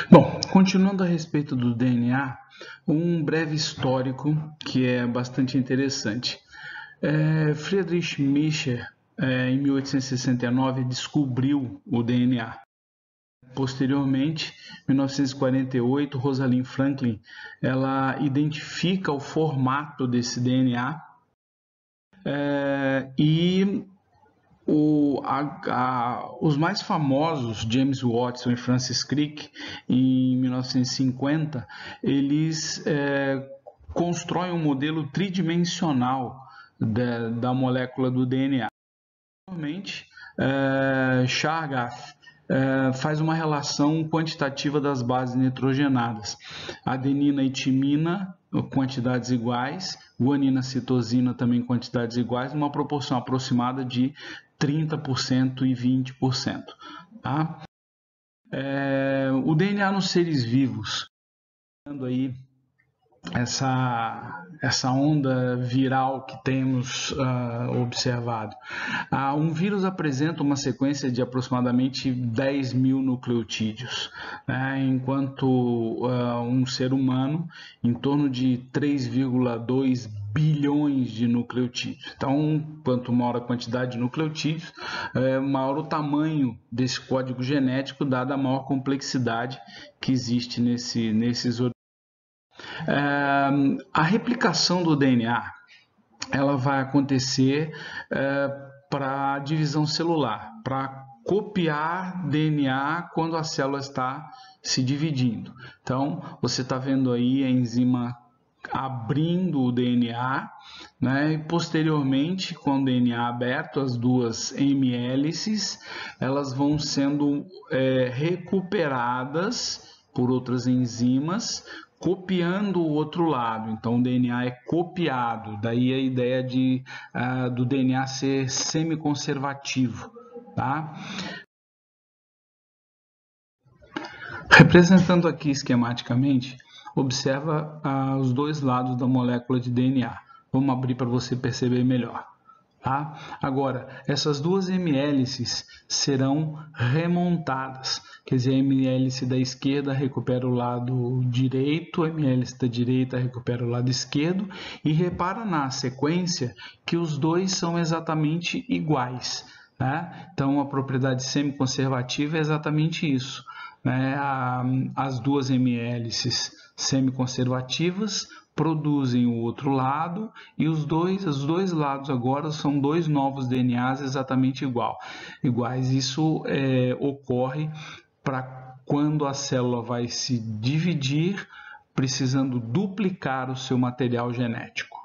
Bom, continuando a respeito do DNA, um breve histórico que é bastante interessante. Friedrich Miescher, em 1869, descobriu o DNA. Posteriormente, em 1948, Rosalind Franklin ela identifica o formato desse DNA e os mais famosos, James Watson e Francis Crick, em 1950, eles constroem um modelo tridimensional da molécula do DNA. Normalmente, Chargaff faz uma relação quantitativa das bases nitrogenadas. Adenina e timina, quantidades iguais, guanina, citosina, também quantidades iguais, numa proporção aproximada de 30% e 20%. Tá? O DNA nos seres vivos, aí essa onda viral que temos observado. Um vírus apresenta uma sequência de aproximadamente 10 mil nucleotídeos, né? Enquanto um ser humano, em torno de 3,2 bilhões de nucleotídeos. Então, quanto maior a quantidade de nucleotídeos, maior o tamanho desse código genético, dada a maior complexidade que existe nesses organismos. A replicação do DNA ela vai acontecer para a divisão celular, para copiar DNA quando a célula está se dividindo. Então, você está vendo aí a enzima abrindo o DNA, né? E posteriormente, com o DNA aberto, as duas hemhélices, elas vão sendo recuperadas por outras enzimas, copiando o outro lado. Então, o DNA é copiado, daí a ideia do DNA ser semiconservativo. Tá? Representando aqui esquematicamente, observa os dois lados da molécula de DNA. Vamos abrir para você perceber melhor. Tá? Agora, essas duas hemhélices serão remontadas, quer dizer, a hemhélice da esquerda recupera o lado direito, a hemhélice da direita recupera o lado esquerdo, e repara na sequência que os dois são exatamente iguais. Né? Então, a propriedade semiconservativa é exatamente isso. Né? As duas hemhélices semiconservativas produzem o outro lado e os dois lados agora são dois novos DNAs exatamente iguais. Isso ocorre para quando a célula vai se dividir, precisando duplicar o seu material genético.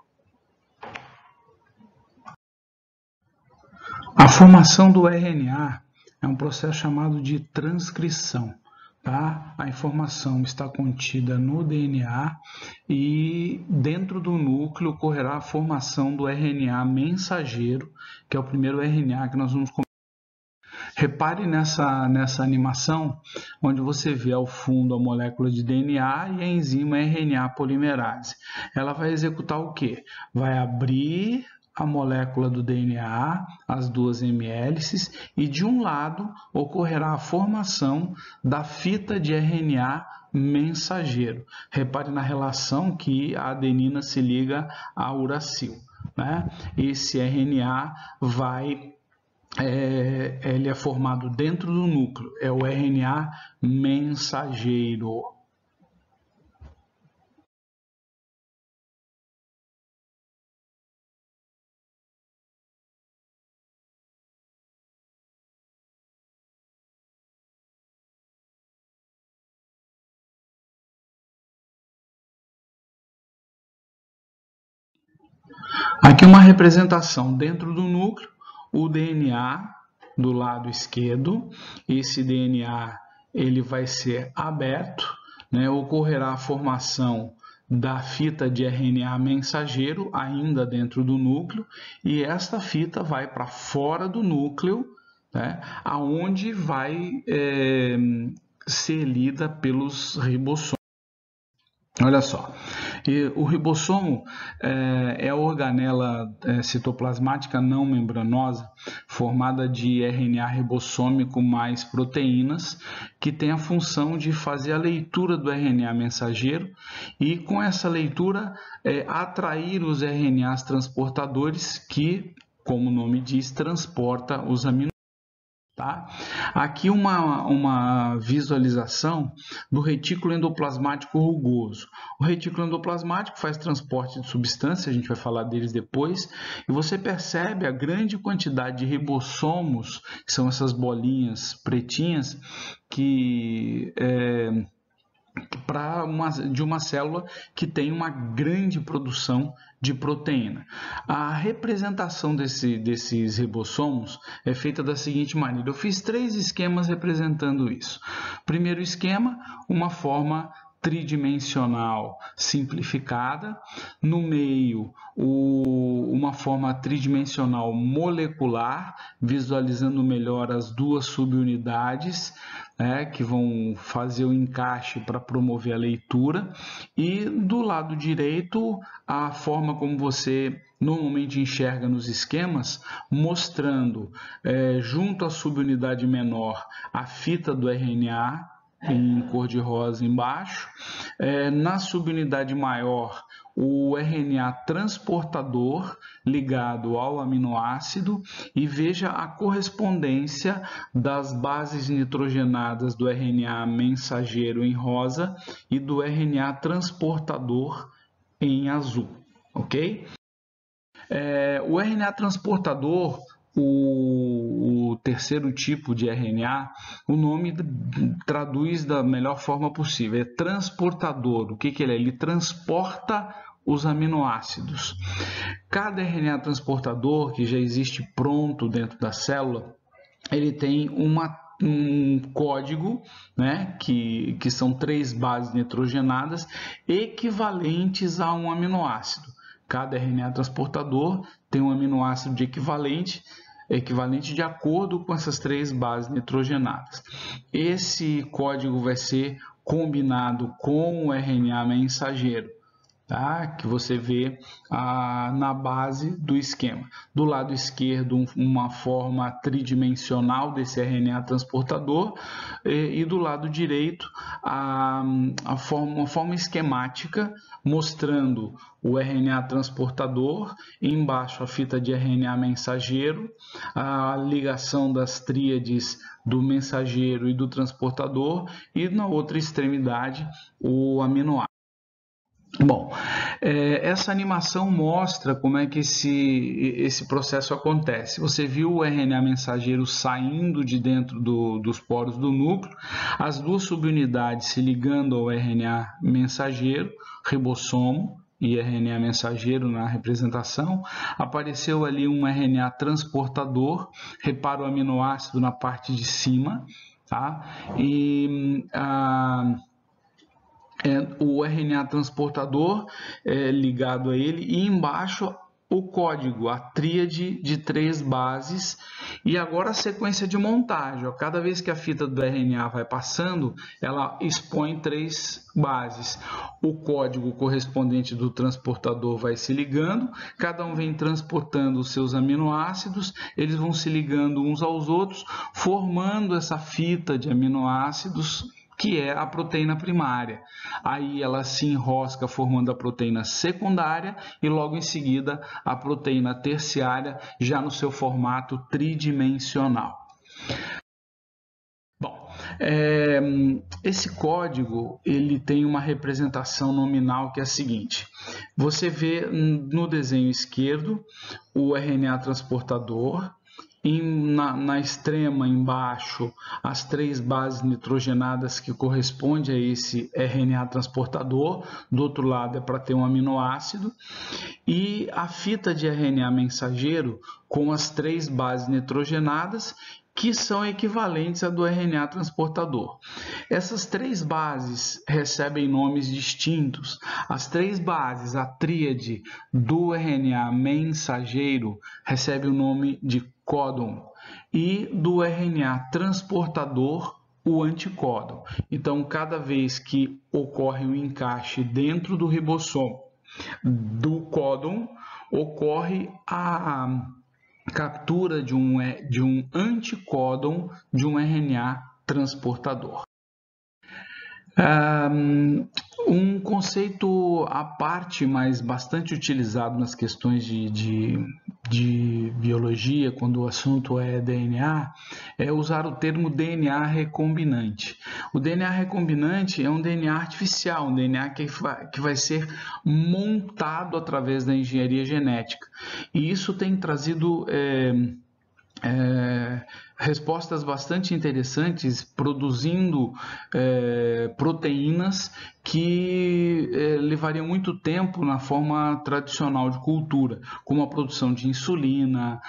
A formação do RNA é um processo chamado de transcrição. Tá? A informação está contida no DNA e dentro do núcleo ocorrerá a formação do RNA mensageiro, que é o primeiro RNA que nós vamos comentar. Repare nessa animação, onde você vê ao fundo a molécula de DNA e a enzima RNA polimerase. Ela vai executar o quê? Vai abrir a molécula do DNA, as duas hemhélices, e de um lado ocorrerá a formação da fita de RNA mensageiro. Repare na relação que a adenina se liga a uracil. Né? Esse RNA ele é formado dentro do núcleo, é o RNA mensageiro. Aqui uma representação dentro do núcleo, o DNA do lado esquerdo. Esse DNA ele vai ser aberto, né? Ocorrerá a formação da fita de RNA mensageiro ainda dentro do núcleo e esta fita vai para fora do núcleo, né? Aonde vai ser lida pelos ribossomos. Olha só, o ribossomo é a organela citoplasmática não membranosa formada de RNA ribossômico mais proteínas que tem a função de fazer a leitura do RNA mensageiro e com essa leitura atrair os RNAs transportadores que, como o nome diz, transporta os aminoácidos. Tá? Aqui uma visualização do retículo endoplasmático rugoso. O retículo endoplasmático faz transporte de substância, a gente vai falar deles depois, e você percebe a grande quantidade de ribossomos, que são essas bolinhas pretinhas, de uma célula que tem uma grande produção de proteína. A representação desses ribossomos é feita da seguinte maneira. Eu fiz 3 esquemas representando isso. Primeiro esquema, uma forma tridimensional simplificada, no meio uma forma tridimensional molecular, visualizando melhor as duas subunidades, que vão fazer o encaixe para promover a leitura, e do lado direito a forma como você normalmente enxerga nos esquemas, mostrando junto à subunidade menor a fita do RNA em cor de rosa embaixo, na subunidade maior o RNA transportador ligado ao aminoácido, e veja a correspondência das bases nitrogenadas do RNA mensageiro em rosa e do RNA transportador em azul, ok? O RNA transportador, o terceiro tipo de RNA, o nome traduz da melhor forma possível, é transportador. O que ele é? Ele transporta os aminoácidos. Cada RNA transportador que já existe pronto dentro da célula, ele tem um código, que são 3 bases nitrogenadas equivalentes a um aminoácido. Cada RNA transportador tem um aminoácido de equivalente de acordo com essas 3 bases nitrogenadas. Esse código vai ser combinado com o RNA mensageiro, tá? Que você vê na base do esquema. Do lado esquerdo, uma forma tridimensional desse RNA transportador, e do lado direito, uma forma esquemática mostrando o RNA transportador, embaixo a fita de RNA mensageiro, a ligação das tríades do mensageiro e do transportador, e na outra extremidade o aminoácido. Bom, essa animação mostra como é que esse processo acontece. Você viu o RNA mensageiro saindo de dentro dos poros do núcleo, as duas subunidades se ligando ao RNA mensageiro, ribossomo e RNA mensageiro na representação. Apareceu ali um RNA transportador, repara o aminoácido na parte de cima, tá? E o RNA transportador ligado a ele, e embaixo o código, a tríade de 3 bases, e agora a sequência de montagem. Cada vez que a fita do RNA vai passando, ela expõe 3 bases. O código correspondente do transportador vai se ligando, cada um vem transportando os seus aminoácidos, eles vão se ligando uns aos outros, formando essa fita de aminoácidos, que é a proteína primária. Aí ela se enrosca formando a proteína secundária e logo em seguida a proteína terciária, já no seu formato tridimensional. Bom, esse código ele tem uma representação nominal que é a seguinte. Você vê no desenho esquerdo o RNA transportador, na extrema embaixo as 3 bases nitrogenadas que correspondem a esse RNA transportador, do outro lado é para ter um aminoácido, e a fita de RNA mensageiro com as 3 bases nitrogenadas que são equivalentes à do RNA transportador. Essas 3 bases recebem nomes distintos. As 3 bases, a tríade do RNA mensageiro recebe o nome de códon, e do RNA transportador, o anticódon. Então, cada vez que ocorre um encaixe dentro do ribossomo do códon, ocorre a captura de um anticódon de um RNA transportador. Um conceito à parte, mas bastante utilizado nas questões de biologia, quando o assunto é DNA, é usar o termo DNA recombinante. O DNA recombinante é um DNA artificial, um DNA que vai ser montado através da engenharia genética. E isso tem trazido respostas bastante interessantes, produzindo proteínas que levariam muito tempo na forma tradicional de cultura, como a produção de insulina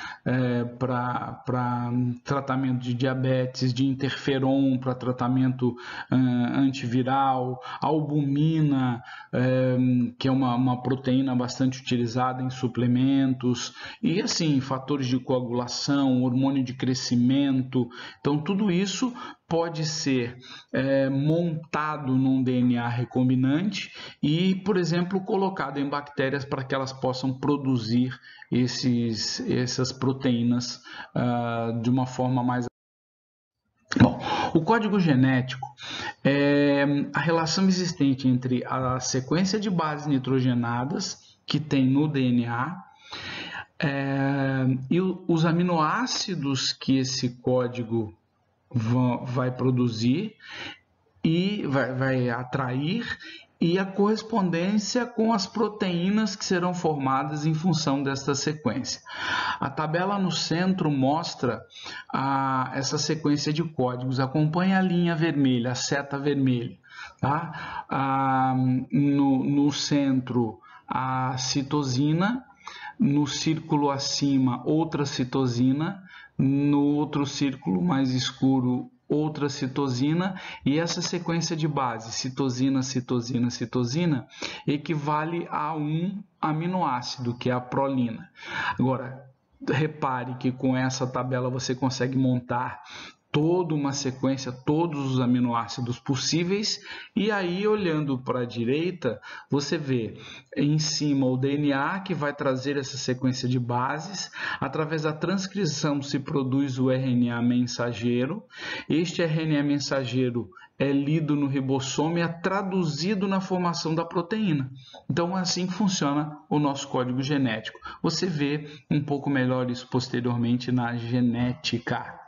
para tratamento de diabetes, de interferon para tratamento antiviral, albumina, que é uma proteína bastante utilizada em suplementos, e assim, fatores de coagulação, hormônio de crescimento. Então, tudo isso pode ser montado num DNA recombinante e, por exemplo, colocado em bactérias para que elas possam produzir essas proteínas de uma forma mais... Bom, o código genético é a relação existente entre a sequência de bases nitrogenadas que tem no DNA e os aminoácidos que esse código vai produzir e vai atrair, e a correspondência com as proteínas que serão formadas em função desta sequência. A tabela no centro mostra essa sequência de códigos. Acompanhe a linha vermelha, a seta vermelha. Tá? No centro, a citosina. No círculo acima, outra citosina, no outro círculo mais escuro, outra citosina, e essa sequência de base, citosina, citosina, citosina, equivale a um aminoácido, que é a prolina. Agora, repare que com essa tabela você consegue montar toda uma sequência, todos os aminoácidos possíveis, e aí olhando para a direita, você vê em cima o DNA que vai trazer essa sequência de bases, através da transcrição se produz o RNA mensageiro, este RNA mensageiro é lido no ribossomo e é traduzido na formação da proteína. Então é assim que funciona o nosso código genético. Você vê um pouco melhor isso posteriormente na genética.